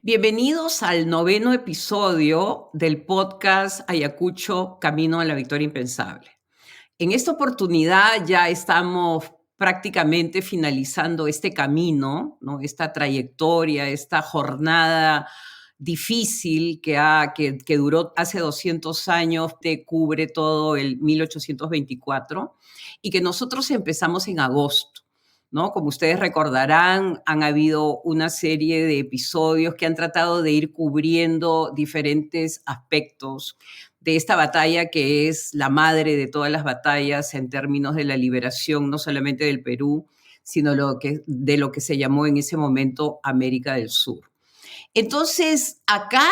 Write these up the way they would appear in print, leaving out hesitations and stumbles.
Bienvenidos al noveno episodio del podcast Ayacucho, Camino a la Victoria Impensable. En esta oportunidad ya estamos prácticamente finalizando este camino, ¿no? Esta trayectoria, esta jornada difícil que duró hace 200 años, te cubre todo el 1824 y que nosotros empezamos en agosto. ¿No? Como ustedes recordarán, han habido una serie de episodios que han tratado de ir cubriendo diferentes aspectos de esta batalla que es la madre de todas las batallas en términos de la liberación, no solamente del Perú, sino de lo que se llamó en ese momento América del Sur. Entonces, acá,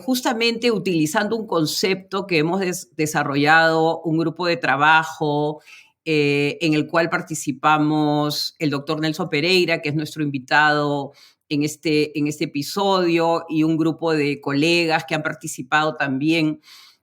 justamente utilizando un concepto que hemos desarrollado, un grupo de trabajo en el cual participamos el doctor Nelson Pereira, que es nuestro invitado en este episodio, y un grupo de colegas que han participado también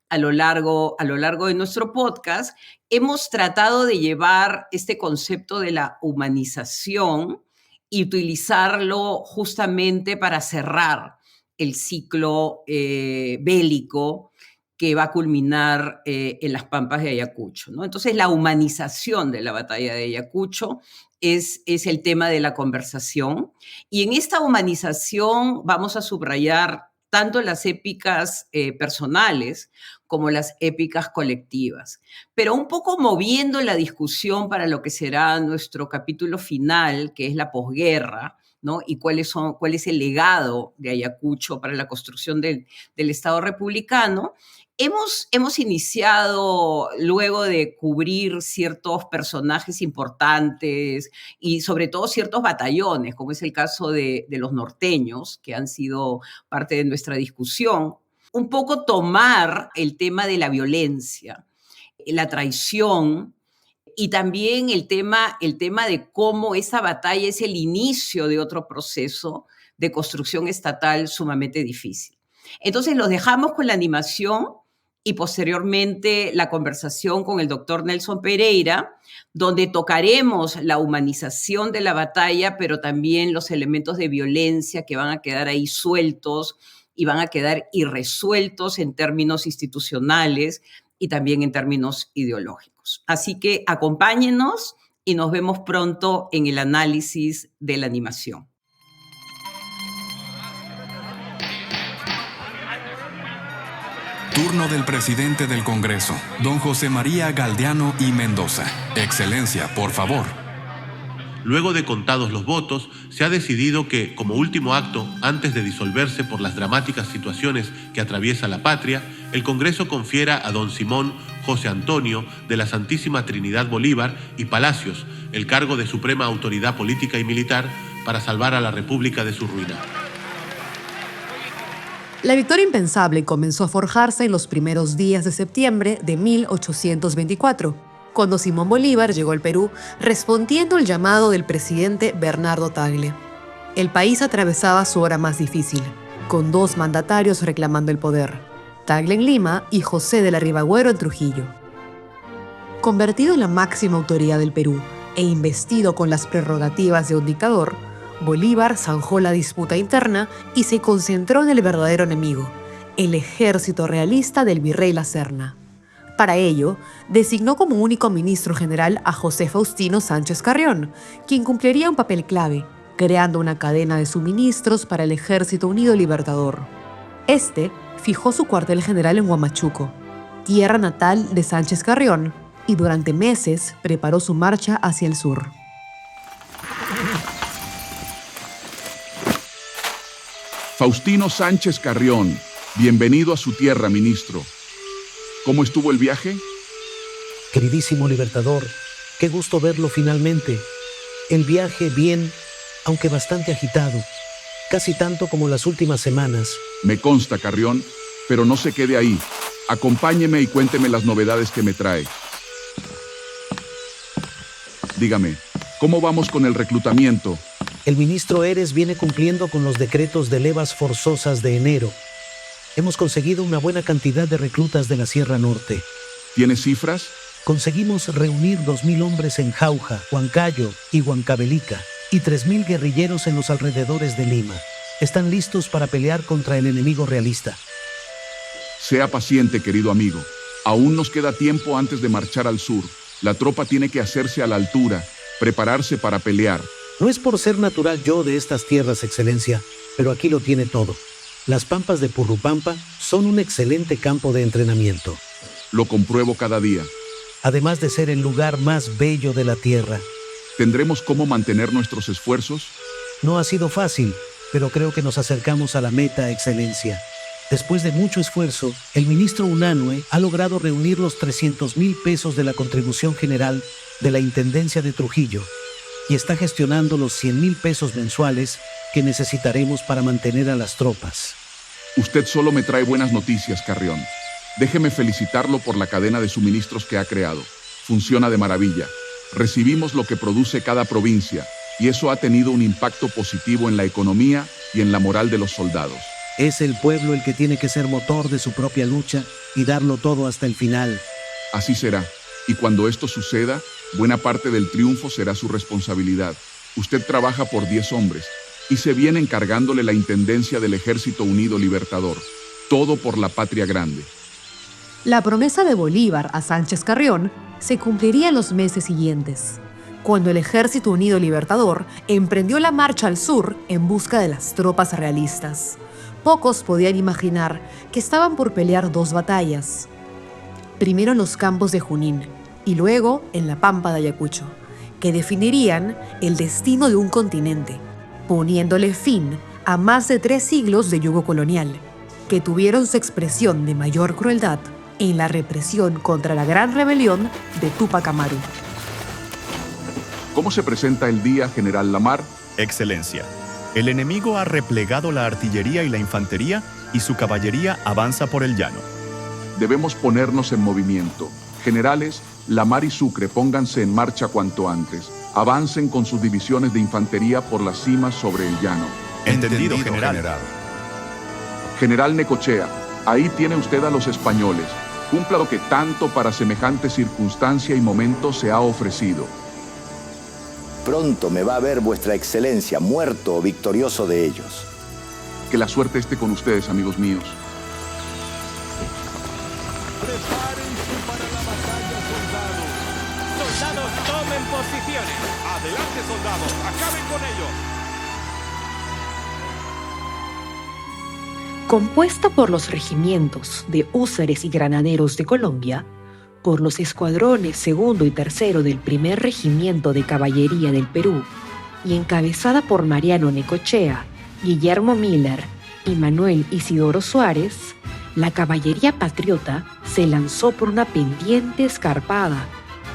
a lo largo de nuestro podcast, hemos tratado de llevar este concepto de la humanización y utilizarlo justamente para cerrar el ciclo bélico que va a culminar en las pampas de Ayacucho, ¿no? Entonces, la humanización de la batalla de Ayacucho es el tema de la conversación. Y en esta humanización vamos a subrayar tanto las épicas personales como las épicas colectivas, pero un poco moviendo la discusión para lo que será nuestro capítulo final, que es la posguerra, ¿no? Y cuál es el legado de Ayacucho para la construcción del Estado republicano. Hemos iniciado, luego de cubrir ciertos personajes importantes y sobre todo ciertos batallones, como es el caso de los norteños, que han sido parte de nuestra discusión, un poco tomar el tema de la violencia, la traición y también el tema de cómo esa batalla es el inicio de otro proceso de construcción estatal sumamente difícil. Entonces los dejamos con la animación y posteriormente la conversación con el doctor Nelson Pereira, donde tocaremos la humanización de la batalla, pero también los elementos de violencia que van a quedar ahí sueltos y van a quedar irresueltos en términos institucionales y también en términos ideológicos. Así que acompáñenos y nos vemos pronto en el análisis de la animación. Turno del presidente del Congreso, don José María Galdeano y Mendoza. Excelencia, por favor. Luego de contados los votos, se ha decidido que, como último acto, antes de disolverse por las dramáticas situaciones que atraviesa la patria, el Congreso confiera a don Simón José Antonio de la Santísima Trinidad Bolívar y Palacios el cargo de suprema autoridad política y militar para salvar a la República de su ruina. La victoria impensable comenzó a forjarse en los primeros días de septiembre de 1824, cuando Simón Bolívar llegó al Perú respondiendo al llamado del presidente Bernardo Tagle. El país atravesaba su hora más difícil, con dos mandatarios reclamando el poder, Tagle en Lima y José de la Ribagüero en Trujillo. Convertido en la máxima autoridad del Perú e investido con las prerrogativas de un dictador, Bolívar zanjó la disputa interna y se concentró en el verdadero enemigo, el ejército realista del virrey La Serna. Para ello, designó como único ministro general a José Faustino Sánchez Carrión, quien cumpliría un papel clave, creando una cadena de suministros para el Ejército Unido Libertador. Este fijó su cuartel general en Huamachuco, tierra natal de Sánchez Carrión, y durante meses preparó su marcha hacia el sur. Faustino Sánchez Carrión, bienvenido a su tierra, ministro. ¿Cómo estuvo el viaje? Queridísimo Libertador, qué gusto verlo finalmente. El viaje bien, aunque bastante agitado, casi tanto como las últimas semanas. Me consta, Carrión, pero no se quede ahí. Acompáñeme y cuénteme las novedades que me trae. Dígame, ¿cómo vamos con el reclutamiento? El ministro Eres viene cumpliendo con los decretos de levas forzosas de enero. Hemos conseguido una buena cantidad de reclutas de la Sierra Norte. ¿Tiene cifras? Conseguimos reunir 2.000 hombres en Jauja, Huancayo y Huancavelica y 3.000 guerrilleros en los alrededores de Lima. Están listos para pelear contra el enemigo realista. Sea paciente, querido amigo. Aún nos queda tiempo antes de marchar al sur. La tropa tiene que hacerse a la altura, prepararse para pelear. No es por ser natural yo de estas tierras, Excelencia, pero aquí lo tiene todo. Las pampas de Purrupampa son un excelente campo de entrenamiento. Lo compruebo cada día. Además de ser el lugar más bello de la tierra. ¿Tendremos cómo mantener nuestros esfuerzos? No ha sido fácil, pero creo que nos acercamos a la meta, Excelencia. Después de mucho esfuerzo, el ministro Unanue ha logrado reunir los 300,000 pesos de la contribución general de la Intendencia de Trujillo y está gestionando los 100,000 pesos mensuales que necesitaremos para mantener a las tropas. Usted solo me trae buenas noticias, Carrión. Déjeme felicitarlo por la cadena de suministros que ha creado. Funciona de maravilla. Recibimos lo que produce cada provincia y eso ha tenido un impacto positivo en la economía y en la moral de los soldados. Es el pueblo el que tiene que ser motor de su propia lucha y darlo todo hasta el final. Así será. Y cuando esto suceda, buena parte del triunfo será su responsabilidad. Usted trabaja por 10 hombres y se viene encargándole la intendencia del Ejército Unido Libertador. Todo por la patria grande. La promesa de Bolívar a Sánchez Carrión se cumpliría en los meses siguientes, cuando el Ejército Unido Libertador emprendió la marcha al sur en busca de las tropas realistas. Pocos podían imaginar que estaban por pelear 2 batallas. Primero en los campos de Junín y luego en la Pampa de Ayacucho, que definirían el destino de un continente, poniéndole fin a más de 3 siglos de yugo colonial, que tuvieron su expresión de mayor crueldad en la represión contra la gran rebelión de Túpac Amaru. ¿Cómo se presenta el día, General Lamar? Excelencia, el enemigo ha replegado la artillería y la infantería y su caballería avanza por el llano. Debemos ponernos en movimiento. Generales, Lamar y Sucre, pónganse en marcha cuanto antes. Avancen con sus divisiones de infantería por las cimas sobre el llano. Entendido, general. General Necochea, ahí tiene usted a los españoles. Cumpla lo que tanto para semejante circunstancia y momento se ha ofrecido. Pronto me va a ver vuestra excelencia, muerto o victorioso de ellos. Que la suerte esté con ustedes, amigos míos. Prepárense para la batalla, soldados. Soldados, tomen posiciones. Adelante, soldados, acaben con ellos. Compuesta por los regimientos de húsares y granaderos de Colombia, por los escuadrones segundo y tercero del primer regimiento de caballería del Perú y encabezada por Mariano Necochea, Guillermo Miller y Manuel Isidoro Suárez, la caballería patriota se lanzó por una pendiente escarpada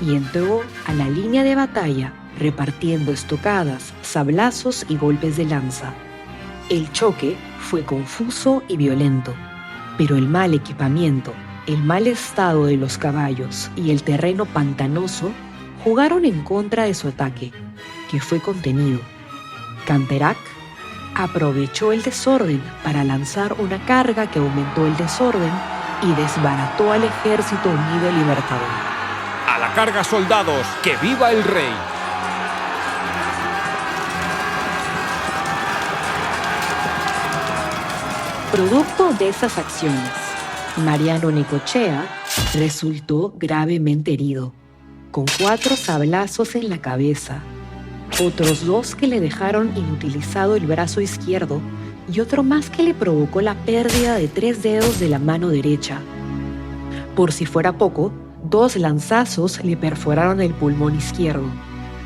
y entró a la línea de batalla repartiendo estocadas, sablazos y golpes de lanza. El choque fue confuso y violento, pero el mal equipamiento, el mal estado de los caballos y el terreno pantanoso jugaron en contra de su ataque, que fue contenido. Canterac aprovechó el desorden para lanzar una carga que aumentó el desorden y desbarató al Ejército Unido Libertador. A la carga, soldados, que viva el rey. Producto de esas acciones, Mariano Necochea resultó gravemente herido, con 4 sablazos en la cabeza, otros 2 que le dejaron inutilizado el brazo izquierdo y otro más que le provocó la pérdida de 3 dedos de la mano derecha. Por si fuera poco, 2 lanzazos le perforaron el pulmón izquierdo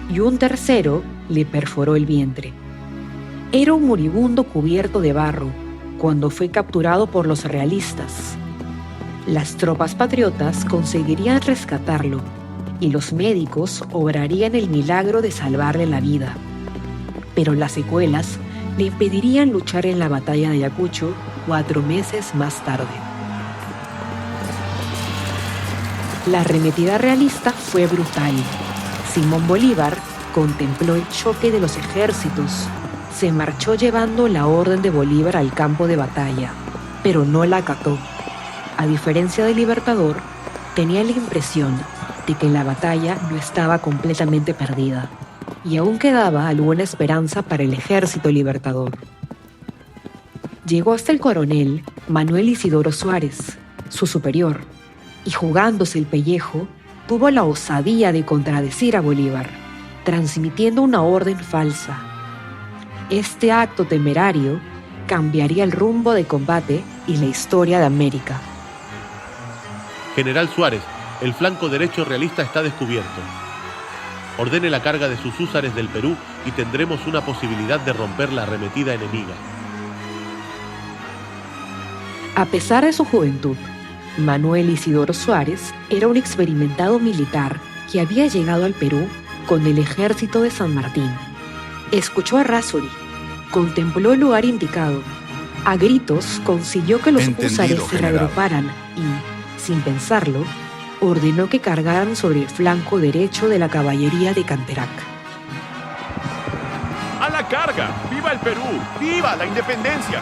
y un tercero le perforó el vientre. Era un moribundo cubierto de barro cuando fue capturado por los realistas. Las tropas patriotas conseguirían rescatarlo y los médicos obrarían el milagro de salvarle la vida. Pero las secuelas le impedirían luchar en la batalla de Ayacucho 4 meses más tarde. La arremetida realista fue brutal. Simón Bolívar contempló el choque de los ejércitos. Se marchó llevando la orden de Bolívar al campo de batalla, pero no la acató. A diferencia del Libertador, tenía la impresión de que la batalla no estaba completamente perdida y aún quedaba alguna esperanza para el Ejército Libertador. llegó hasta el coronel Manuel Isidoro Suárez, su superior, y jugándose el pellejo, tuvo la osadía de contradecir a Bolívar, transmitiendo una orden falsa. Este acto temerario cambiaría el rumbo de combate y la historia de América. General Suárez, el flanco derecho realista está descubierto. Ordene la carga de sus húsares del Perú y tendremos una posibilidad de romper la arremetida enemiga. A pesar de su juventud, Manuel Isidoro Suárez era un experimentado militar que había llegado al Perú con el ejército de San Martín. Escuchó a Errázuriz, contempló el lugar indicado, a gritos consiguió que los húsares se reagruparan y, sin pensarlo, ordenó que cargaran sobre el flanco derecho de la caballería de Canterac. ¡A la carga! ¡Viva el Perú! ¡Viva la independencia!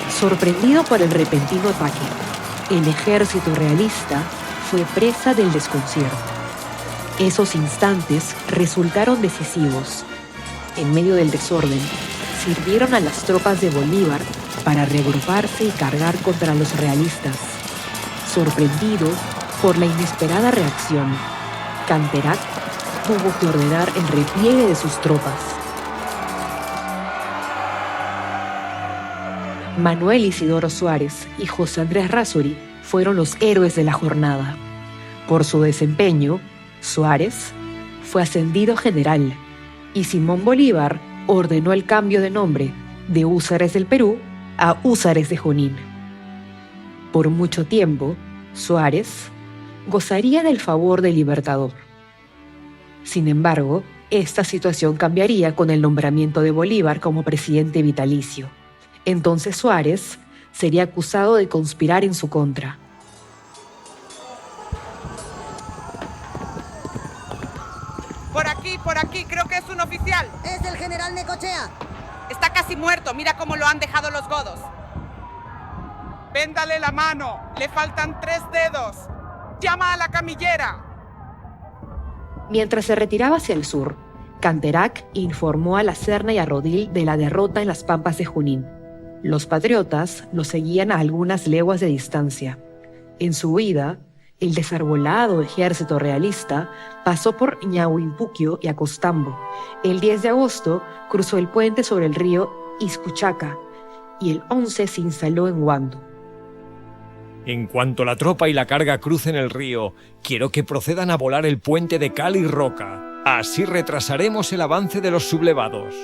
Sorprendido por el repentino ataque, el ejército realista fue presa del desconcierto. Esos instantes resultaron decisivos. En medio del desorden, sirvieron a las tropas de Bolívar para reagruparse y cargar contra los realistas. Sorprendido por la inesperada reacción, Canterac tuvo que ordenar el repliegue de sus tropas. Manuel Isidoro Suárez y José Andrés Errázuriz fueron los héroes de la jornada. Por su desempeño, Suárez fue ascendido general y Simón Bolívar ordenó el cambio de nombre de Húsares del Perú a Húsares de Junín. Por mucho tiempo, Suárez gozaría del favor del Libertador. Sin embargo, esta situación cambiaría con el nombramiento de Bolívar como presidente vitalicio. Entonces Suárez sería acusado de conspirar en su contra. Por aquí, creo que es un oficial. Es el general Necochea. Está casi muerto, mira cómo lo han dejado los godos. Véndale la mano, le faltan 3 dedos. Llama a la camillera. Mientras se retiraba hacia el sur, Canterac informó a la Serna y a Rodil de la derrota en las pampas de Junín. Los patriotas lo seguían a algunas leguas de distancia. En su huida, el desarbolado ejército realista pasó por Ñauimpuquio y Acostambo. El 10 de agosto cruzó el puente sobre el río Iscuchaca y el 11 se instaló en Huando. En cuanto la tropa y la carga crucen el río, quiero que procedan a volar el puente de cal y roca. Así retrasaremos el avance de los sublevados.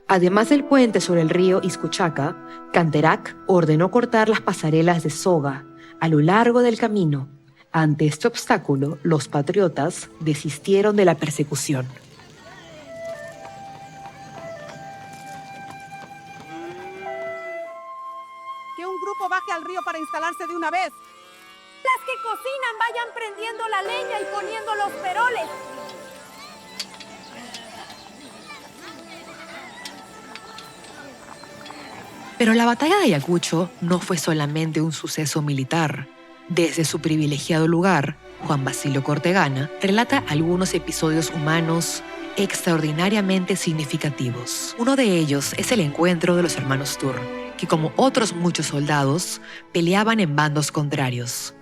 Además del puente sobre el río Iscuchaca, Canterac ordenó cortar las pasarelas de soga a lo largo del camino. Ante este obstáculo, los patriotas desistieron de la persecución. Que un grupo baje al río para instalarse de una vez. Las que cocinan vayan prendiendo la leña y poniendo los peroles. Pero la batalla de Ayacucho no fue solamente un suceso militar. Desde su privilegiado lugar, Juan Basilio Cortegana relata algunos episodios humanos extraordinariamente significativos. Uno de ellos es el encuentro de los hermanos Tur, que como otros muchos soldados, peleaban en bandos contrarios.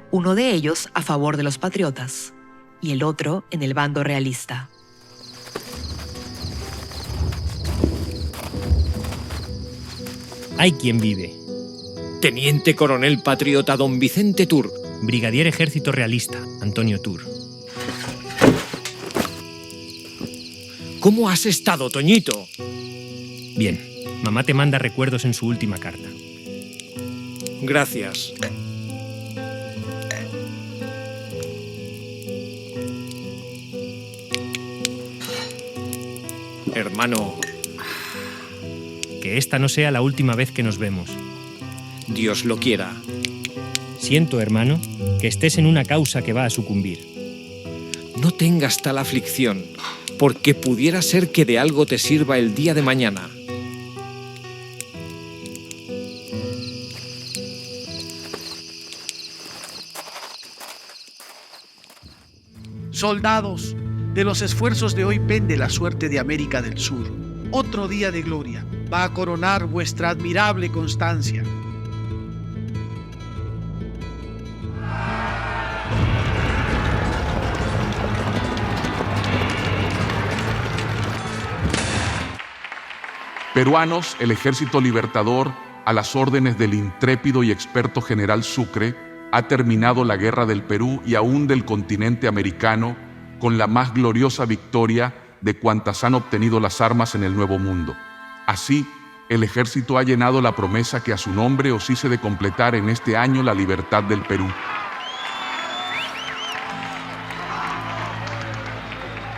Uno de ellos a favor de los patriotas y el otro en el bando realista. Hay quien vive. Teniente Coronel Patriota Don Vicente Tur. Brigadier Ejército Realista, Antonio Tur. ¿Cómo has estado, Toñito? Bien, mamá te manda recuerdos en su última carta. Gracias. Hermano, que esta no sea la última vez que nos vemos. Dios lo quiera. Siento, hermano, que estés en una causa que va a sucumbir. No tengas tal aflicción, porque pudiera ser que de algo te sirva el día de mañana. Soldados, De los esfuerzos de hoy pende la suerte de América del Sur. Otro día de gloria va a coronar vuestra admirable constancia. Peruanos, el Ejército Libertador, a las órdenes del intrépido y experto general Sucre, ha terminado la guerra del Perú y aún del continente americano con la más gloriosa victoria de cuantas han obtenido las armas en el Nuevo Mundo. Así, el ejército ha llenado la promesa que a su nombre os hice de completar en este año la libertad del Perú.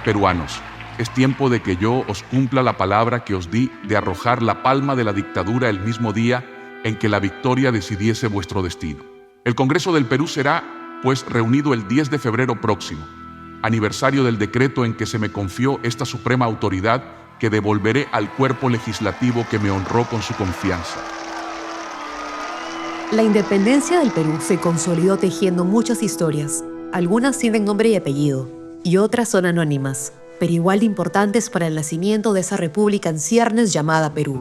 Peruanos, es tiempo de que yo os cumpla la palabra que os di de arrojar la palma de la dictadura el mismo día en que la victoria decidiese vuestro destino. El Congreso del Perú será, pues, reunido el 10 de febrero próximo, aniversario del decreto en que se me confió esta suprema autoridad que devolveré al cuerpo legislativo que me honró con su confianza. La independencia del Perú se consolidó tejiendo muchas historias. Algunas tienen nombre y apellido, y otras son anónimas, pero igual de importantes para el nacimiento de esa república en ciernes llamada Perú.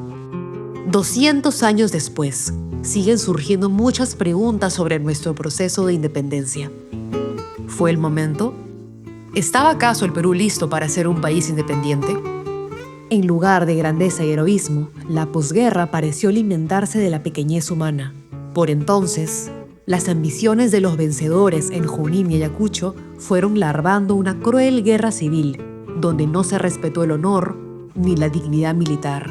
200 años después, siguen surgiendo muchas preguntas sobre nuestro proceso de independencia. ¿Fue el momento? ¿Estaba acaso el Perú listo para ser un país independiente? En lugar de grandeza y heroísmo, la posguerra pareció alimentarse de la pequeñez humana. Por entonces, las ambiciones de los vencedores en Junín y Ayacucho fueron larvando una cruel guerra civil, donde no se respetó el honor ni la dignidad militar.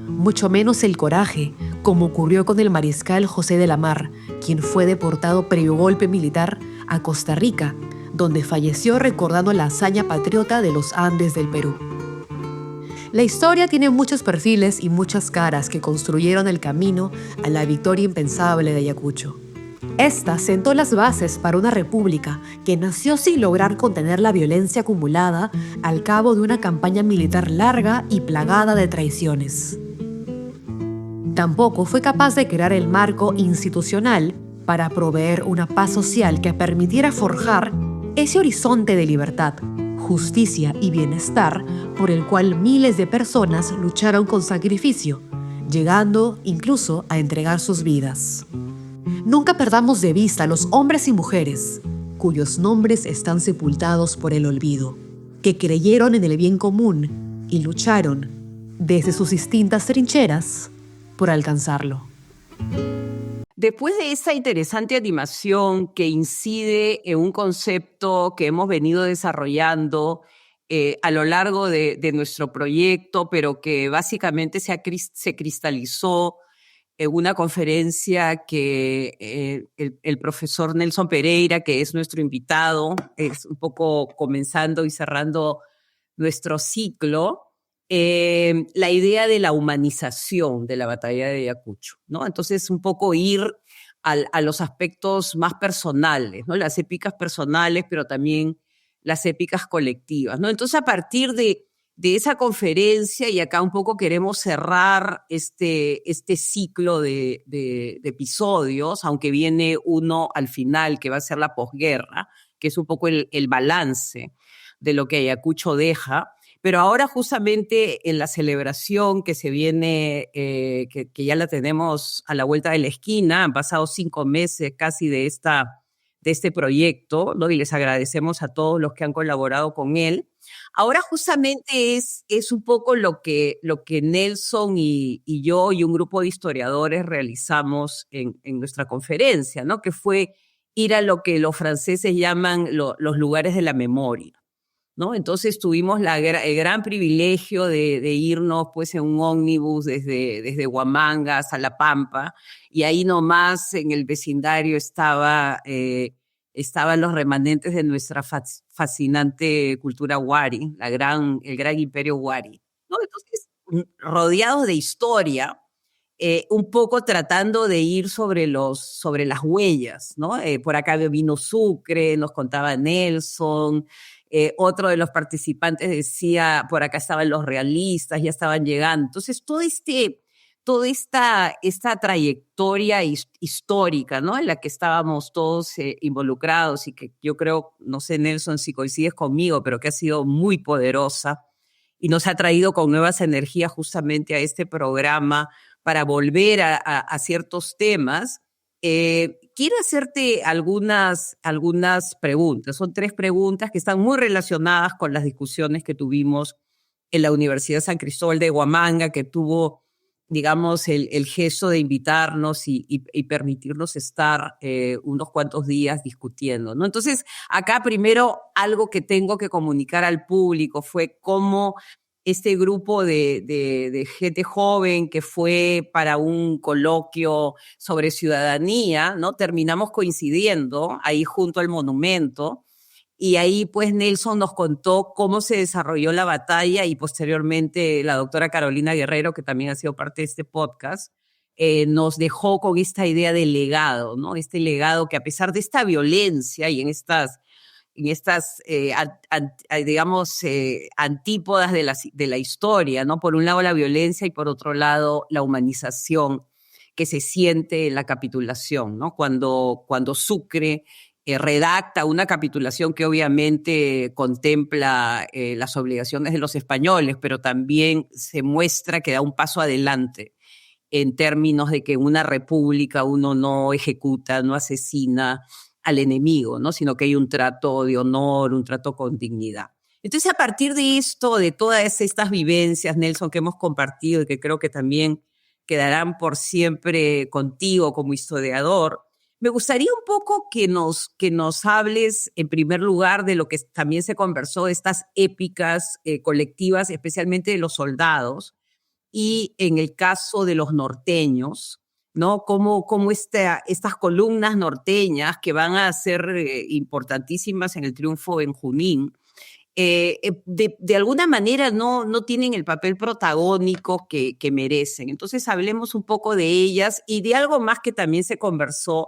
Mucho menos el coraje, como ocurrió con el mariscal José de la Mar, quien fue deportado previo golpe militar a Costa Rica, donde falleció recordando la hazaña patriota de los Andes del Perú. La historia tiene muchos perfiles y muchas caras que construyeron el camino a la victoria impensable de Ayacucho. Esta sentó las bases para una república que nació sin lograr contener la violencia acumulada al cabo de una campaña militar larga y plagada de traiciones. Tampoco fue capaz de crear el marco institucional para proveer una paz social que permitiera forjar ese horizonte de libertad, justicia y bienestar por el cual miles de personas lucharon con sacrificio, llegando incluso a entregar sus vidas. Nunca perdamos de vista a los hombres y mujeres cuyos nombres están sepultados por el olvido, que creyeron en el bien común y lucharon desde sus distintas trincheras por alcanzarlo. Después de esta interesante animación que incide en un concepto que hemos venido desarrollando a lo largo de nuestro proyecto, pero que básicamente se cristalizó en una conferencia que el profesor Nelson Pereira, que es nuestro invitado, es un poco comenzando y cerrando nuestro ciclo, la idea de la humanización de la batalla de Ayacucho, ¿no? Entonces, un poco ir a los aspectos más personales, ¿no? Las épicas personales, pero también las épicas colectivas, ¿no? Entonces, a partir de esa conferencia, y acá un poco queremos cerrar este ciclo de episodios, aunque viene uno al final, que va a ser la posguerra, que es un poco el balance de lo que Ayacucho deja. Pero ahora justamente en la celebración que se viene, que ya la tenemos a la vuelta de la esquina, han pasado 5 meses casi de este proyecto, ¿no? Y les agradecemos a todos los que han colaborado con él. Ahora justamente es un poco lo que Nelson y yo y un grupo de historiadores realizamos en nuestra conferencia, ¿no? Que fue ir a lo que los franceses llaman los lugares de la memoria, ¿no? Entonces tuvimos el gran privilegio de irnos pues, en un ómnibus desde Huamanga hasta La Pampa, y ahí nomás en el vecindario estaban los remanentes de nuestra fascinante cultura wari, el gran imperio wari, ¿no? Entonces, rodeados de historia, un poco tratando de ir sobre las huellas, ¿no? Por acá vino Sucre, nos contaba Nelson. Otro de los participantes decía, por acá estaban los realistas, ya estaban llegando. Entonces, todo toda esta trayectoria histórica, ¿no? En la que estábamos todos involucrados y que yo creo, no sé, Nelson, si coincides conmigo, pero que ha sido muy poderosa y nos ha traído con nuevas energías justamente a este programa para volver a ciertos temas. Quiero hacerte algunas preguntas. Son 3 preguntas que están muy relacionadas con las discusiones que tuvimos en la Universidad San Cristóbal de Huamanga, que tuvo, digamos, el gesto de invitarnos y permitirnos estar unos cuantos días discutiendo, ¿no? Entonces, acá primero algo que tengo que comunicar al público fue cómo este grupo de gente joven que fue para un coloquio sobre ciudadanía, ¿no? Terminamos coincidiendo ahí junto al monumento. Y ahí, pues, Nelson nos contó cómo se desarrolló la batalla y posteriormente la doctora Carolina Guerrero, que también ha sido parte de este podcast, nos dejó con esta idea de legado, ¿no? Este legado que a pesar de esta violencia y en estas digamos, antípodas de la historia, ¿no? Por un lado la violencia y por otro lado la humanización que se siente en la capitulación, ¿no? Cuando Sucre redacta una capitulación que obviamente contempla las obligaciones de los españoles, pero también se muestra que da un paso adelante en términos de que en una república uno no ejecuta, no asesina al enemigo, ¿no? Sino que hay un trato de honor, un trato con dignidad. Entonces, a partir de esto, de todas estas vivencias, Nelson, que hemos compartido y que creo que también quedarán por siempre contigo como historiador, me gustaría un poco que nos hables, en primer lugar, de lo que también se conversó, de estas épicas colectivas, especialmente de los soldados, y en el caso de los norteños, ¿no? Cómo estas columnas norteñas que van a ser importantísimas en el triunfo en Junín, de alguna manera no tienen el papel protagónico que merecen. Entonces hablemos un poco de ellas y de algo más que también se conversó,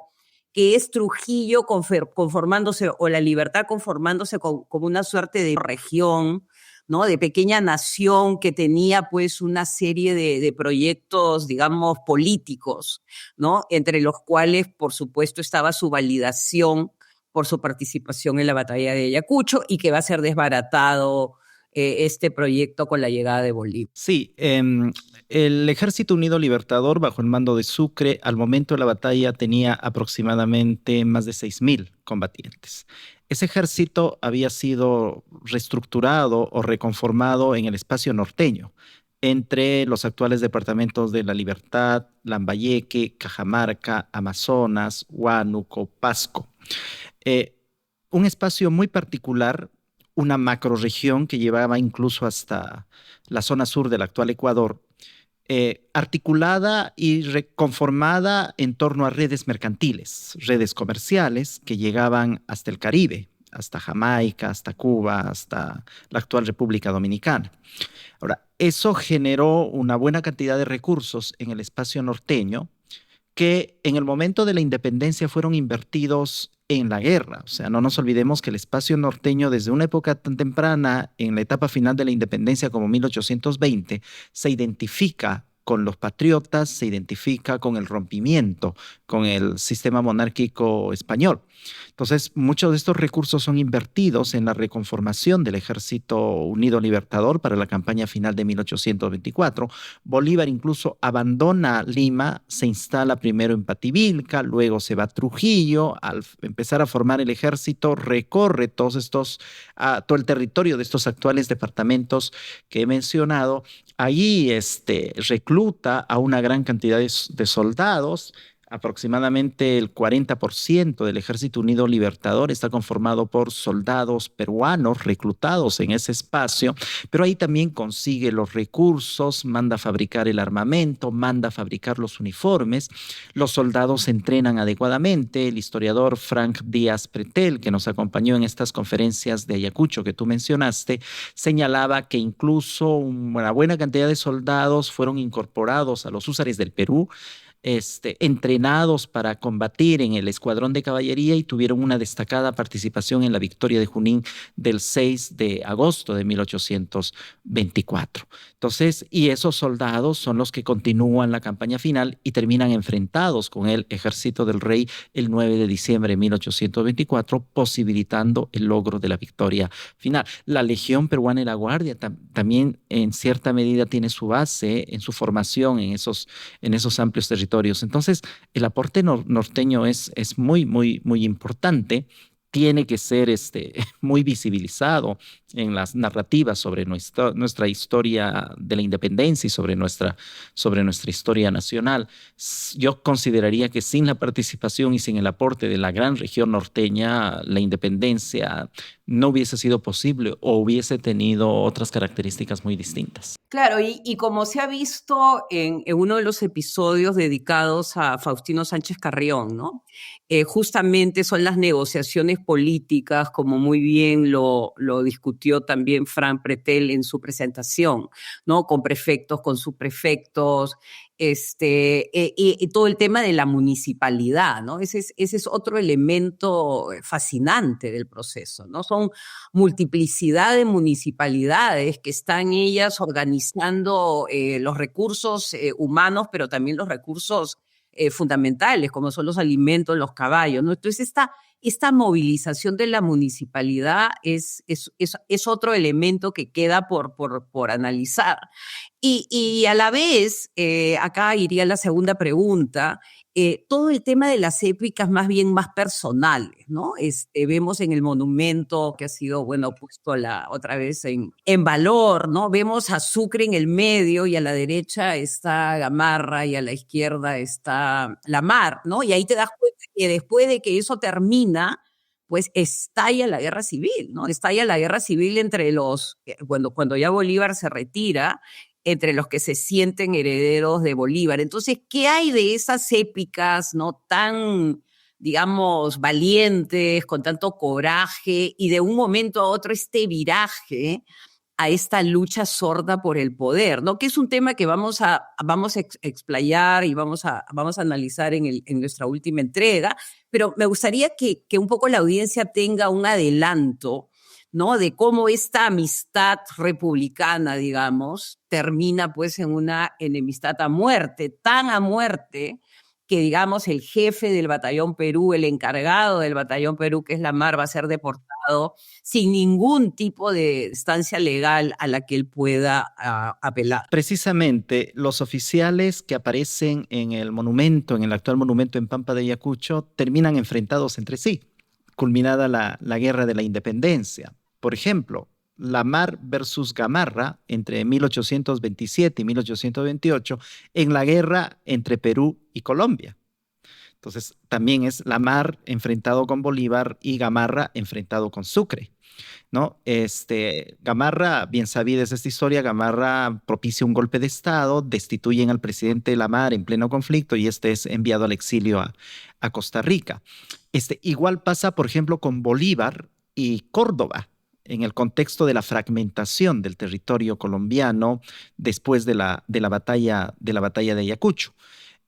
que es Trujillo conformándose, o la Libertad conformándose como una suerte de región, ¿no? De pequeña nación que tenía pues una serie de proyectos, digamos, políticos, ¿no? Entre los cuales, por supuesto, estaba su validación por su participación en la batalla de Ayacucho y que va a ser desbaratado este proyecto con la llegada de Bolívar. Sí, el Ejército Unido Libertador, bajo el mando de Sucre, al momento de la batalla tenía aproximadamente más de 6.000 combatientes. Ese ejército había sido reestructurado o reconformado en el espacio norteño, entre los actuales departamentos de La Libertad, Lambayeque, Cajamarca, Amazonas, Huánuco, Pasco. Un espacio muy particular, una macrorregión que llevaba incluso hasta la zona sur del actual Ecuador, articulada y conformada en torno a redes mercantiles, redes comerciales que llegaban hasta el Caribe, hasta Jamaica, hasta Cuba, hasta la actual República Dominicana. Ahora, eso generó una buena cantidad de recursos en el espacio norteño que en el momento de la independencia fueron invertidos en la guerra. O sea, no nos olvidemos que el espacio norteño desde una época tan temprana, en la etapa final de la independencia como 1820, se identifica con los patriotas, se identifica con el rompimiento, con el sistema monárquico español. Entonces, muchos de estos recursos son invertidos en la reconformación del Ejército Unido Libertador para la campaña final de 1824. Bolívar incluso abandona Lima, se instala primero en Pativilca, luego se va a Trujillo. Al empezar a formar el ejército, recorre todo el territorio de estos actuales departamentos que he mencionado. Allí recluta a una gran cantidad de soldados. Aproximadamente el 40% del Ejército Unido Libertador está conformado por soldados peruanos reclutados en ese espacio, pero ahí también consigue los recursos, manda a fabricar el armamento, manda a fabricar los uniformes. Los soldados se entrenan adecuadamente. El historiador Frank Díaz Pretel, que nos acompañó en estas conferencias de Ayacucho que tú mencionaste, señalaba que incluso una buena cantidad de soldados fueron incorporados a los húsares del Perú, entrenados para combatir en el escuadrón de caballería y tuvieron una destacada participación en la victoria de Junín del 6 de agosto de 1824. Entonces, y esos soldados son los que continúan la campaña final y terminan enfrentados con el ejército del rey el 9 de diciembre de 1824, posibilitando el logro de la victoria final. La Legión Peruana y la Guardia también en cierta medida tiene su base en su formación en esos amplios territorios. Entonces, el aporte norteño es muy, muy, muy importante. Tiene que ser muy visibilizado en las narrativas sobre nuestra historia de la independencia y sobre nuestra historia nacional. Yo consideraría que sin la participación y sin el aporte de la gran región norteña, la independencia no hubiese sido posible o hubiese tenido otras características muy distintas. Claro, y como se ha visto en uno de los episodios dedicados a Faustino Sánchez Carrión, ¿no? Justamente son las negociaciones políticas, como muy bien lo discutió también Fran Pretel en su presentación, ¿no? Con prefectos, con subprefectos, y todo el tema de la municipalidad, ¿no? Ese es otro elemento fascinante del proceso, ¿no? Son multiplicidad de municipalidades que están ellas organizando los recursos humanos, pero también los recursos fundamentales, como son los alimentos, los caballos, ¿no? Entonces, esta movilización de la municipalidad es otro elemento que queda por analizar. Y a la vez, acá iría la segunda pregunta, todo el tema de las épicas más bien más personales, ¿no? Vemos en el monumento que ha sido, puesto otra vez en valor, ¿no? Vemos a Sucre en el medio y a la derecha está Gamarra y a la izquierda está la mar, ¿no? Y ahí te das cuenta que después de que eso termina, pues estalla la guerra civil, ¿no? Estalla la guerra civil entre cuando ya Bolívar se retira, entre los que se sienten herederos de Bolívar. Entonces, ¿qué hay de esas épicas, no tan, digamos, valientes, con tanto coraje, y de un momento a otro este viraje a esta lucha sorda por el poder, ¿no? Que es un tema que vamos a explayar y vamos a analizar en nuestra última entrega, pero me gustaría que un poco la audiencia tenga un adelanto, ¿no? De cómo esta amistad republicana, digamos, termina pues en una enemistad a muerte, tan a muerte que, digamos, el jefe del Batallón Perú, el encargado del Batallón Perú, que es la mar, va a ser deportado sin ningún tipo de instancia legal a la que él pueda apelar. Precisamente, los oficiales que aparecen en el monumento, en el actual monumento en Pampa de Ayacucho, terminan enfrentados entre sí, culminada la Guerra de la Independencia. Por ejemplo, la mar versus Gamarra entre 1827 y 1828 en la guerra entre Perú y Colombia. Entonces, también es la mar enfrentado con Bolívar y Gamarra enfrentado con Sucre, ¿no? Gamarra, bien sabida es esta historia, Gamarra propicia un golpe de Estado, destituyen al presidente de la mar en pleno conflicto y es enviado al exilio a Costa Rica. Igual pasa, por ejemplo, con Bolívar y Córdoba, en el contexto de la fragmentación del territorio colombiano después de la batalla de Ayacucho.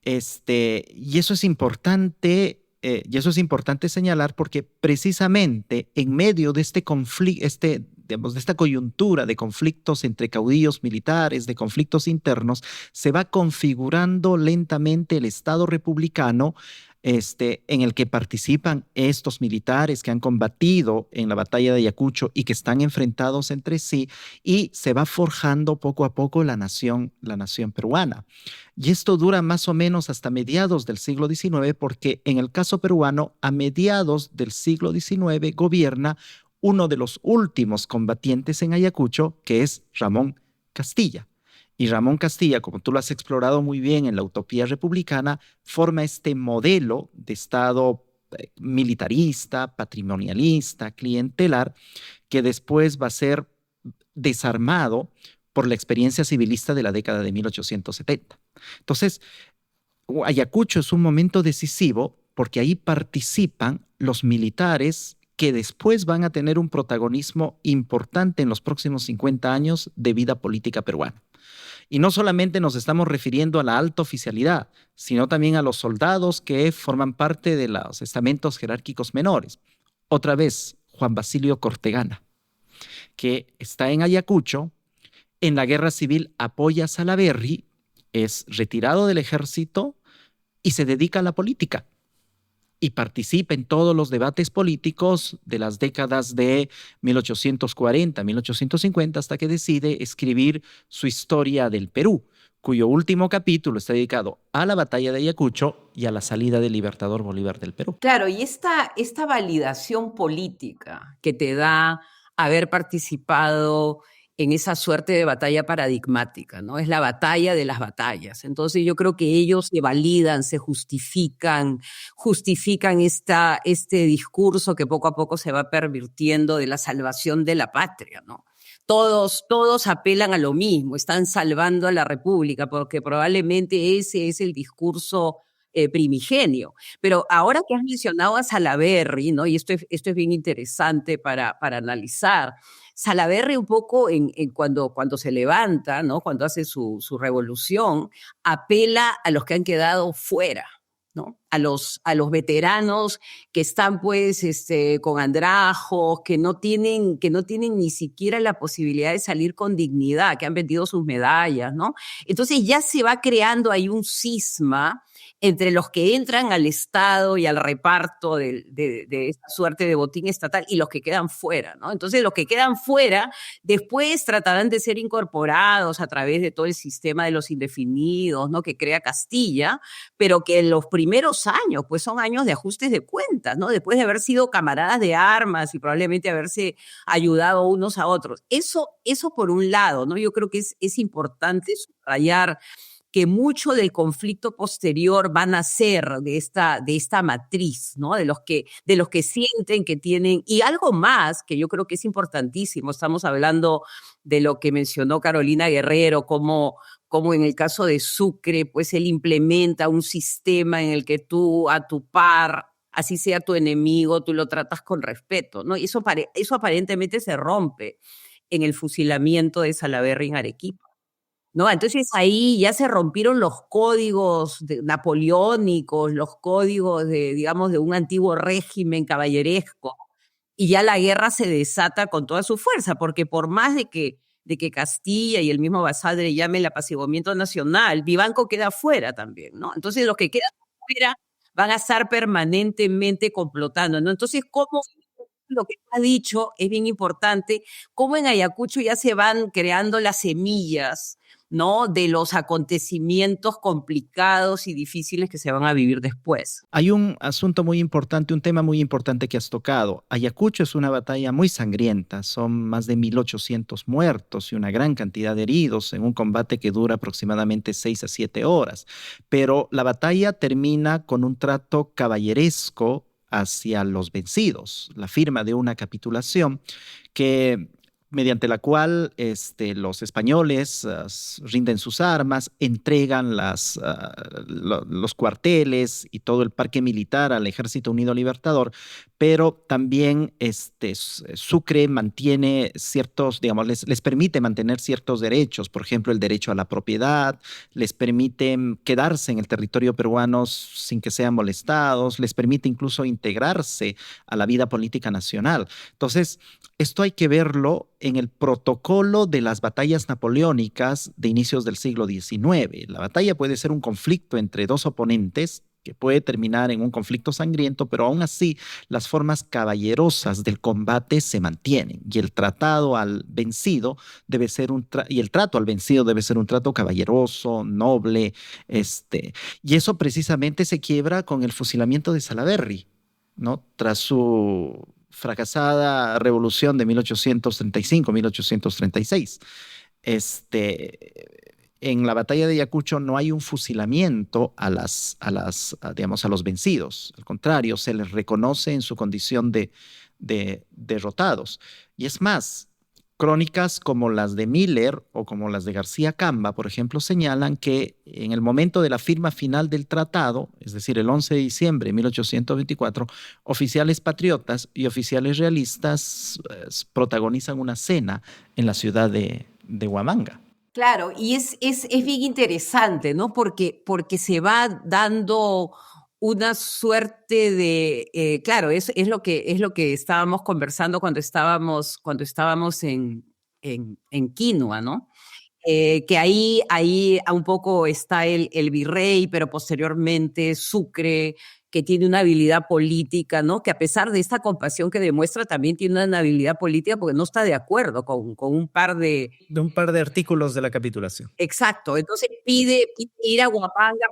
Y eso es importante señalar porque precisamente en medio de este conflicto, de esta coyuntura de conflictos entre caudillos militares, de conflictos internos, se va configurando lentamente el Estado republicano, en el que participan estos militares que han combatido en la batalla de Ayacucho y que están enfrentados entre sí, y se va forjando poco a poco la nación peruana. Y esto dura más o menos hasta mediados del siglo XIX, porque en el caso peruano, a mediados del siglo XIX gobierna uno de los últimos combatientes en Ayacucho, que es Ramón Castilla. Y Ramón Castilla, como tú lo has explorado muy bien en la Utopía Republicana, forma este modelo de Estado militarista, patrimonialista, clientelar, que después va a ser desarmado por la experiencia civilista de la década de 1870. Entonces, Ayacucho es un momento decisivo porque ahí participan los militares que después van a tener un protagonismo importante en los próximos 50 años de vida política peruana. Y no solamente nos estamos refiriendo a la alta oficialidad, sino también a los soldados que forman parte de los estamentos jerárquicos menores. Otra vez, Juan Basilio Cortegana, que está en Ayacucho, en la guerra civil apoya a Salaverry, es retirado del ejército y se dedica a la política. Y participa en todos los debates políticos de las décadas de 1840, 1850, hasta que decide escribir su Historia del Perú, cuyo último capítulo está dedicado a la batalla de Ayacucho y a la salida del libertador Bolívar del Perú. Claro, y esta validación política que te da haber participado en esa suerte de batalla paradigmática, ¿no? Es la batalla de las batallas. Entonces yo creo que ellos se validan, se justifican este discurso que poco a poco se va pervirtiendo de la salvación de la patria, ¿no? Todos apelan a lo mismo, están salvando a la República, porque probablemente ese es el discurso primigenio. Pero ahora que has mencionado a Salaverry, ¿no? Y esto es bien interesante para analizar. Salaverry un poco cuando se levanta, ¿no? Cuando hace su revolución, apela a los que han quedado fuera, ¿no? A los veteranos que están pues con andrajos, que no tienen ni siquiera la posibilidad de salir con dignidad, que han vendido sus medallas, ¿no? Entonces ya se va creando ahí un cisma entre los que entran al Estado y al reparto de esta suerte de botín estatal y los que quedan fuera, ¿no? Entonces los que quedan fuera después tratarán de ser incorporados a través de todo el sistema de los indefinidos, ¿no? Que crea Castilla, pero que en los primeros años, pues son años de ajustes de cuentas, ¿no? Después de haber sido camaradas de armas y probablemente haberse ayudado unos a otros. Eso por un lado, ¿no? Yo creo que es importante subrayar que mucho del conflicto posterior va a nacer de esta matriz, ¿no? De los que sienten que tienen, y algo más que yo creo que es importantísimo, estamos hablando de lo que mencionó Carolina Guerrero, como en el caso de Sucre, pues él implementa un sistema en el que tú a tu par, así sea tu enemigo, tú lo tratas con respeto, ¿no? Y eso aparentemente se rompe en el fusilamiento de Salaverry en Arequipa, ¿no? Entonces ahí ya se rompieron los códigos napoleónicos, los códigos de un antiguo régimen caballeresco, y ya la guerra se desata con toda su fuerza, porque por más de que Castilla y el mismo Basadre llame el apaciguamiento nacional, Vivanco queda fuera también, ¿no? Entonces los que quedan fuera van a estar permanentemente complotando, ¿no? Entonces, ¿cómo? Lo que has dicho es bien importante, cómo en Ayacucho ya se van creando las semillas, ¿no? De los acontecimientos complicados y difíciles que se van a vivir después. Hay un asunto muy importante, un tema muy importante que has tocado. Ayacucho es una batalla muy sangrienta, son más de 1,800 muertos y una gran cantidad de heridos en un combate que dura aproximadamente 6 a 7 horas. Pero la batalla termina con un trato caballeresco hacia los vencidos, la firma de una capitulación mediante la cual los españoles rinden sus armas, entregan los cuarteles y todo el parque militar al Ejército Unido Libertador, pero también Sucre mantiene ciertos, les permite mantener ciertos derechos, por ejemplo, el derecho a la propiedad, les permite quedarse en el territorio peruano sin que sean molestados, les permite incluso integrarse a la vida política nacional. Entonces, esto hay que verlo en el protocolo de las batallas napoleónicas de inicios del siglo XIX. La batalla puede ser un conflicto entre dos oponentes que puede terminar en un conflicto sangriento, pero aún así las formas caballerosas del combate se mantienen y el tratado al vencido debe ser un trato caballeroso, noble, y eso precisamente se quiebra con el fusilamiento de Salaverry, ¿no? Tras su fracasada revolución de 1835-1836. En la batalla de Ayacucho no hay un fusilamiento a los vencidos. Al contrario, se les reconoce en su condición de derrotados. Y es más, crónicas como las de Miller o como las de García Camba, por ejemplo, señalan que en el momento de la firma final del tratado, es decir, el 11 de diciembre de 1824, oficiales patriotas y oficiales realistas protagonizan una cena en la ciudad de Huamanga. Claro, y es bien interesante, ¿no? Porque se va dando una suerte de, claro, es lo que estábamos conversando cuando estábamos en Quinoa, ¿no? Que ahí un poco está el virrey, pero posteriormente Sucre, que tiene una habilidad política, ¿no? Que a pesar de esta compasión que demuestra, también tiene una habilidad política porque no está de acuerdo con un par de... De un par de artículos de la capitulación. Exacto, entonces pide ir a Huapanga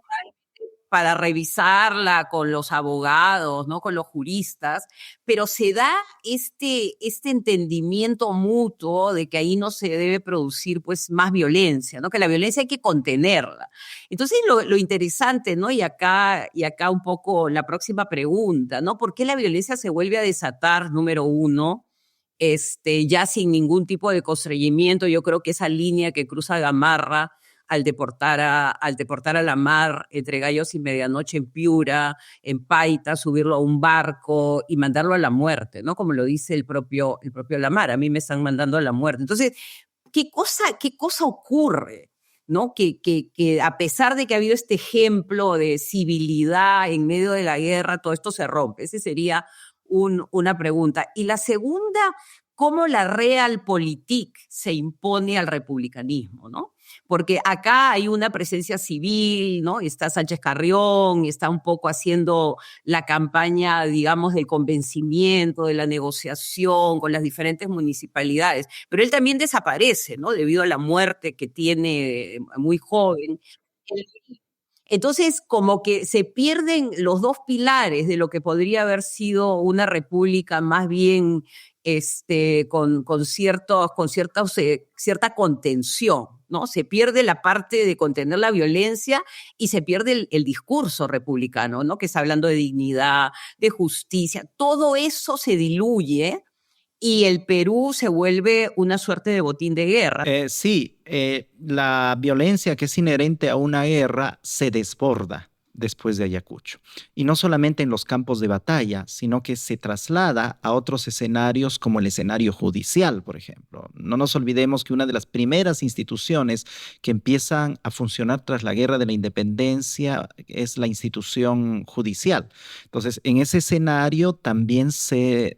para revisarla con los abogados, ¿no? Con los juristas, pero se da este entendimiento mutuo de que ahí no se debe producir pues más violencia, ¿no? Que la violencia hay que contenerla. Entonces lo interesante, ¿no? Y acá un poco la próxima pregunta, ¿no? ¿Por qué la violencia se vuelve a desatar, número uno? Ya sin ningún tipo de constreñimiento? Yo creo que esa línea que cruza Gamarra al deportar a la mar entre Gallos y Medianoche en Piura, en Paita, subirlo a un barco y mandarlo a la muerte, ¿no? Como lo dice el propio Lamar, a mí me están mandando a la muerte. Entonces, ¿qué cosa ocurre? ¿No? Que a pesar de que ha habido este ejemplo de civilidad en medio de la guerra, todo esto se rompe. Esa sería una pregunta. Y la segunda, ¿cómo la realpolitik se impone al republicanismo, ¿no? Porque acá hay una presencia civil, ¿no? Está Sánchez Carrión, está un poco haciendo la campaña, digamos, del convencimiento, de la negociación con las diferentes municipalidades, pero él también desaparece, ¿no? Debido a la muerte que tiene muy joven. Entonces, como que se pierden los dos pilares de lo que podría haber sido una república más bien con cierta contención, ¿no? Se pierde la parte de contener la violencia y se pierde el discurso republicano, ¿no? Que está hablando de dignidad, de justicia. Todo eso se diluye y el Perú se vuelve una suerte de botín de guerra. La violencia que es inherente a una guerra se desborda después de Ayacucho. Y no solamente en los campos de batalla, sino que se traslada a otros escenarios como el escenario judicial, por ejemplo. No nos olvidemos que una de las primeras instituciones que empiezan a funcionar tras la Guerra de la Independencia es la institución judicial. Entonces, en ese escenario también se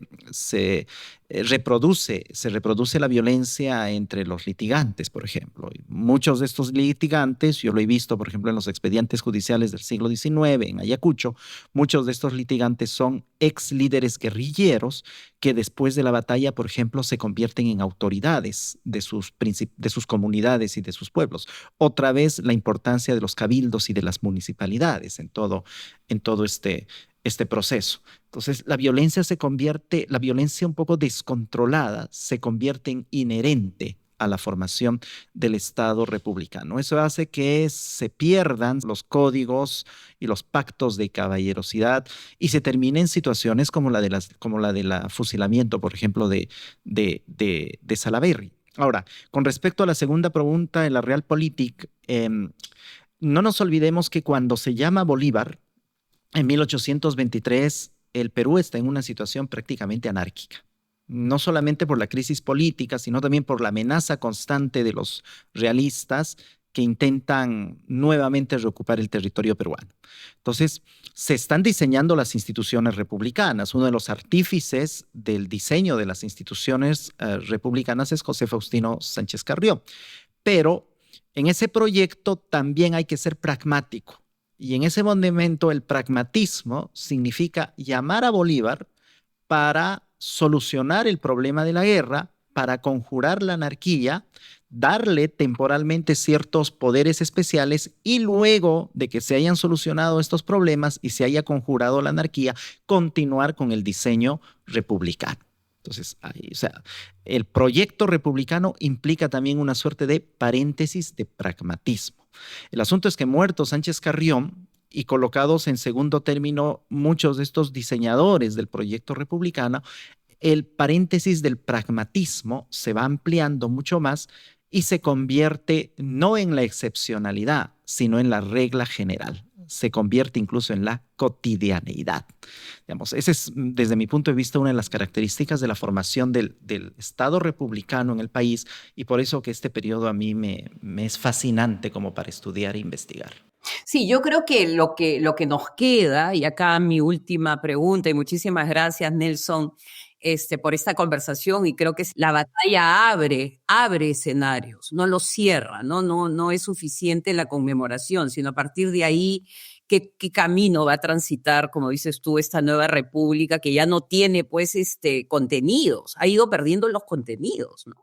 reproduce la violencia entre los litigantes, por ejemplo. Y muchos de estos litigantes, yo lo he visto, por ejemplo, en los expedientes judiciales del siglo XIX, en Ayacucho, muchos de estos litigantes son ex líderes guerrilleros que después de la batalla, por ejemplo, se convierten en autoridades de sus comunidades y de sus pueblos. Otra vez, la importancia de los cabildos y de las municipalidades en todo este proceso. Entonces, la violencia un poco descontrolada, se convierte en inherente a la formación del Estado republicano. Eso hace que se pierdan los códigos y los pactos de caballerosidad y se terminen situaciones como la del fusilamiento, por ejemplo, de Salaverry. Ahora, con respecto a la segunda pregunta en la Realpolitik, no nos olvidemos que cuando se llama Bolívar, en 1823, el Perú está en una situación prácticamente anárquica, no solamente por la crisis política, sino también por la amenaza constante de los realistas que intentan nuevamente reocupar el territorio peruano. Entonces, se están diseñando las instituciones republicanas. Uno de los artífices del diseño de las instituciones republicanas es José Faustino Sánchez Carrió. Pero en ese proyecto también hay que ser pragmático. Y en ese momento el pragmatismo significa llamar a Bolívar para solucionar el problema de la guerra, para conjurar la anarquía, darle temporalmente ciertos poderes especiales y luego de que se hayan solucionado estos problemas y se haya conjurado la anarquía, continuar con el diseño republicano. Entonces, el proyecto republicano implica también una suerte de paréntesis de pragmatismo. El asunto es que muerto Sánchez Carrión y colocados en segundo término muchos de estos diseñadores del proyecto republicano, el paréntesis del pragmatismo se va ampliando mucho más y se convierte no en la excepcionalidad, sino en la regla general. se convierte incluso en la cotidianeidad. Digamos, esa es, desde mi punto de vista, una de las características de la formación del Estado republicano en el país, y por eso que este periodo a mí me es fascinante como para estudiar e investigar. Sí, yo creo que lo que nos queda, y acá mi última pregunta, y muchísimas gracias, Nelson, por esta conversación, y creo que la batalla abre escenarios, no los cierra, no es suficiente la conmemoración, sino a partir de ahí, ¿qué camino va a transitar, como dices tú, esta nueva república que ya no tiene, pues, contenidos, ha ido perdiendo los contenidos, ¿no?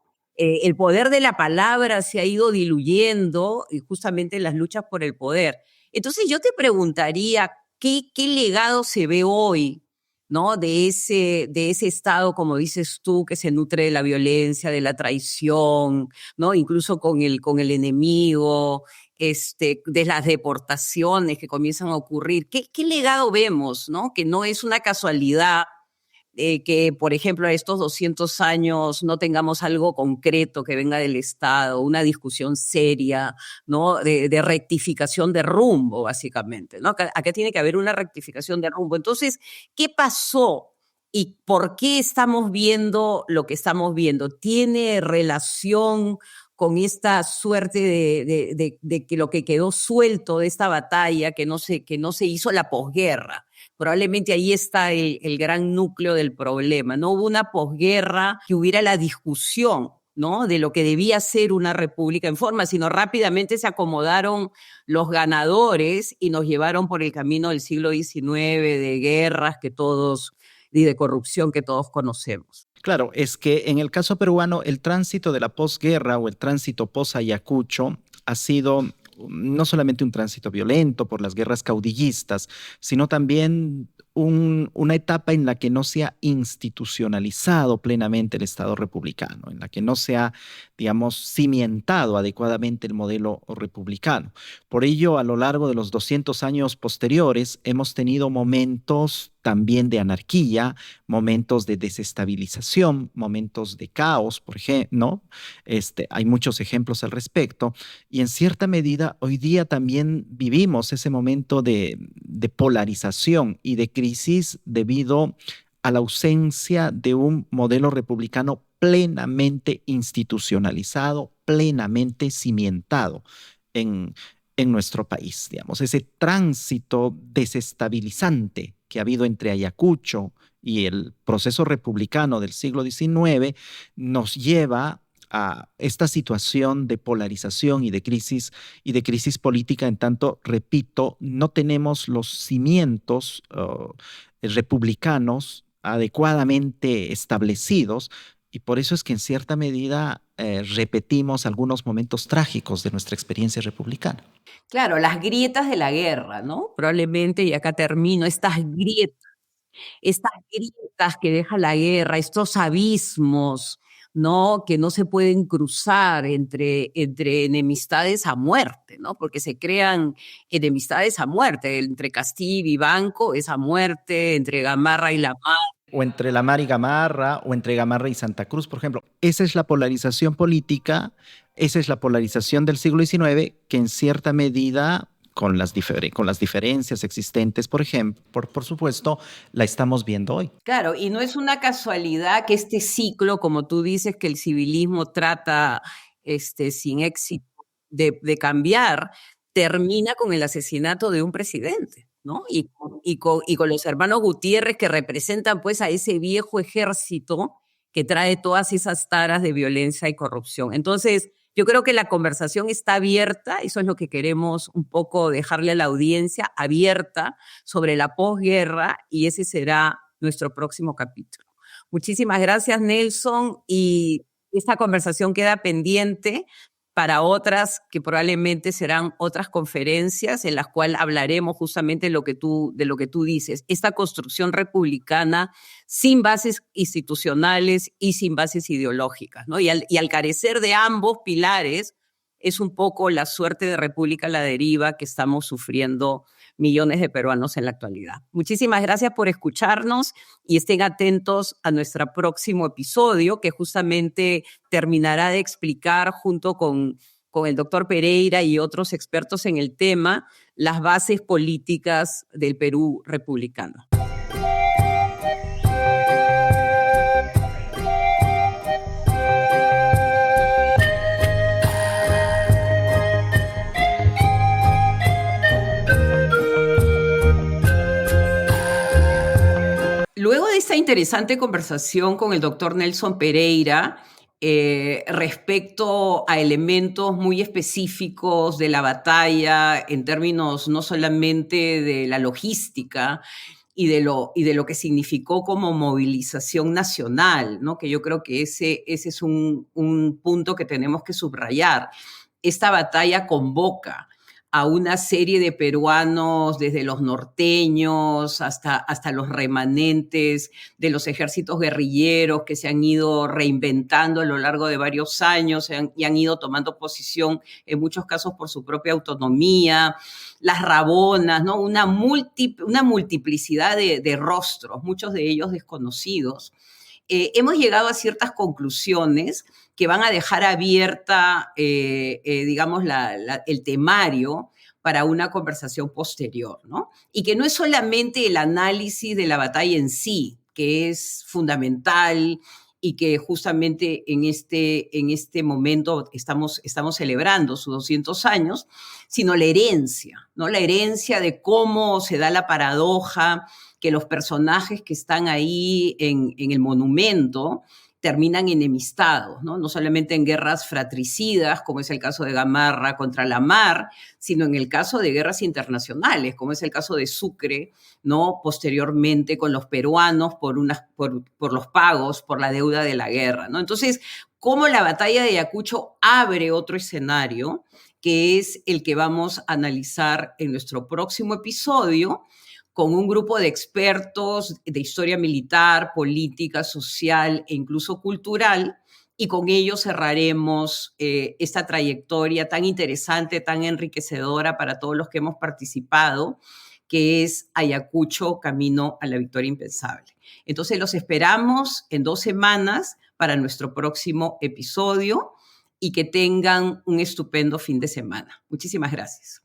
El poder de la palabra se ha ido diluyendo y justamente en las luchas por el poder. Entonces yo te preguntaría, ¿qué legado se ve hoy, ¿no? de ese Estado, como dices tú, que se nutre de la violencia, de la traición, ¿no? Incluso con el enemigo, de las deportaciones que comienzan a ocurrir? ¿Qué legado vemos, ¿no? Que no es una casualidad que, por ejemplo, a estos 200 años no tengamos algo concreto que venga del Estado, una discusión seria, ¿no? de rectificación de rumbo, básicamente, ¿no? Acá tiene que haber una rectificación de rumbo. Entonces, ¿qué pasó y por qué estamos viendo lo que estamos viendo? ¿Tiene relación con esta suerte de que lo que quedó suelto de esta batalla, que no se hizo la posguerra? Probablemente ahí está el gran núcleo del problema. No hubo una posguerra que hubiera la discusión, ¿no? de lo que debía ser una república en forma, sino rápidamente se acomodaron los ganadores y nos llevaron por el camino del siglo XIX, de guerras y de corrupción que todos conocemos. Claro, es que en el caso peruano el tránsito de la posguerra o el tránsito post-Ayacucho ha sido no solamente un tránsito violento por las guerras caudillistas, sino también una etapa en la que no se ha institucionalizado plenamente el Estado republicano, en la que no se ha, digamos, cimentado adecuadamente el modelo republicano. Por ello, a lo largo de los 200 años posteriores, hemos tenido momentos también de anarquía, momentos de desestabilización, momentos de caos, por ejemplo, ¿no? Hay muchos ejemplos al respecto, y en cierta medida hoy día también vivimos ese momento de polarización y de crisis debido a la ausencia de un modelo republicano plenamente institucionalizado, plenamente cimentado en nuestro país. Digamos, ese tránsito desestabilizante que ha habido entre Ayacucho y el proceso republicano del siglo XIX nos lleva a esta situación de polarización y de crisis política, en tanto, repito, no tenemos los cimientos republicanos adecuadamente establecidos, y por eso es que en cierta medida repetimos algunos momentos trágicos de nuestra experiencia republicana. Claro, las grietas de la guerra, ¿no? Probablemente, y acá termino, estas grietas que deja la guerra, estos abismos, ¿no? Que no se pueden cruzar entre enemistades a muerte, ¿no? Porque se crean enemistades a muerte, entre Castilla y Vivanco es a muerte, entre Gamarra y La Mar. O entre La Mar y Gamarra, o entre Gamarra y Santa Cruz, por ejemplo. Esa es la polarización política, esa es la polarización del siglo XIX, que en cierta medida, con las diferencias existentes, por ejemplo, por supuesto, la estamos viendo hoy. Claro, y no es una casualidad que este ciclo, como tú dices, que el civilismo trata sin éxito de cambiar, termina con el asesinato de un presidente, ¿no? Y con los hermanos Gutiérrez, que representan pues a ese viejo ejército que trae todas esas taras de violencia y corrupción. Entonces, yo creo que la conversación está abierta, eso es lo que queremos un poco dejarle a la audiencia, abierta sobre la posguerra, y ese será nuestro próximo capítulo. Muchísimas gracias, Nelson, y esta conversación queda pendiente para otras que probablemente serán otras conferencias en las cuales hablaremos justamente de lo que tú dices, esta construcción republicana sin bases institucionales y sin bases ideológicas, ¿no? Y al carecer de ambos pilares, es un poco la suerte de república a la deriva que estamos sufriendo millones de peruanos en la actualidad. Muchísimas gracias por escucharnos y estén atentos a nuestro próximo episodio, que justamente terminará de explicar junto con con el doctor Pereira y otros expertos en el tema, las bases políticas del Perú republicano. Luego de esta interesante conversación con el doctor Nelson Pereira, respecto a elementos muy específicos de la batalla en términos no solamente de la logística y de lo que significó como movilización nacional, ¿no? Que yo creo que ese es un punto que tenemos que subrayar. Esta batalla convoca a una serie de peruanos, desde los norteños hasta los remanentes de los ejércitos guerrilleros que se han ido reinventando a lo largo de varios años y han ido tomando posición, en muchos casos por su propia autonomía, las rabonas, ¿no? Una multiplicidad de rostros, muchos de ellos desconocidos. Hemos llegado a ciertas conclusiones que van a dejar abierta, digamos, el temario para una conversación posterior, ¿no? Y que no es solamente el análisis de la batalla en sí, que es fundamental y que justamente en este momento estamos celebrando sus 200 años, sino la herencia, ¿no? La herencia de cómo se da la paradoja que los personajes que están ahí en el monumento terminan enemistados, ¿no? No solamente en guerras fratricidas, como es el caso de Gamarra contra la Mar, sino en el caso de guerras internacionales, como es el caso de Sucre, ¿no? Posteriormente con los peruanos por los pagos, por la deuda de la guerra, ¿no? Entonces, cómo la batalla de Ayacucho abre otro escenario, que es el que vamos a analizar en nuestro próximo episodio, con un grupo de expertos de historia militar, política, social e incluso cultural, y con ellos cerraremos esta trayectoria tan interesante, tan enriquecedora para todos los que hemos participado, que es Ayacucho, Camino a la Victoria Impensable. Entonces los esperamos en 2 semanas para nuestro próximo episodio y que tengan un estupendo fin de semana. Muchísimas gracias.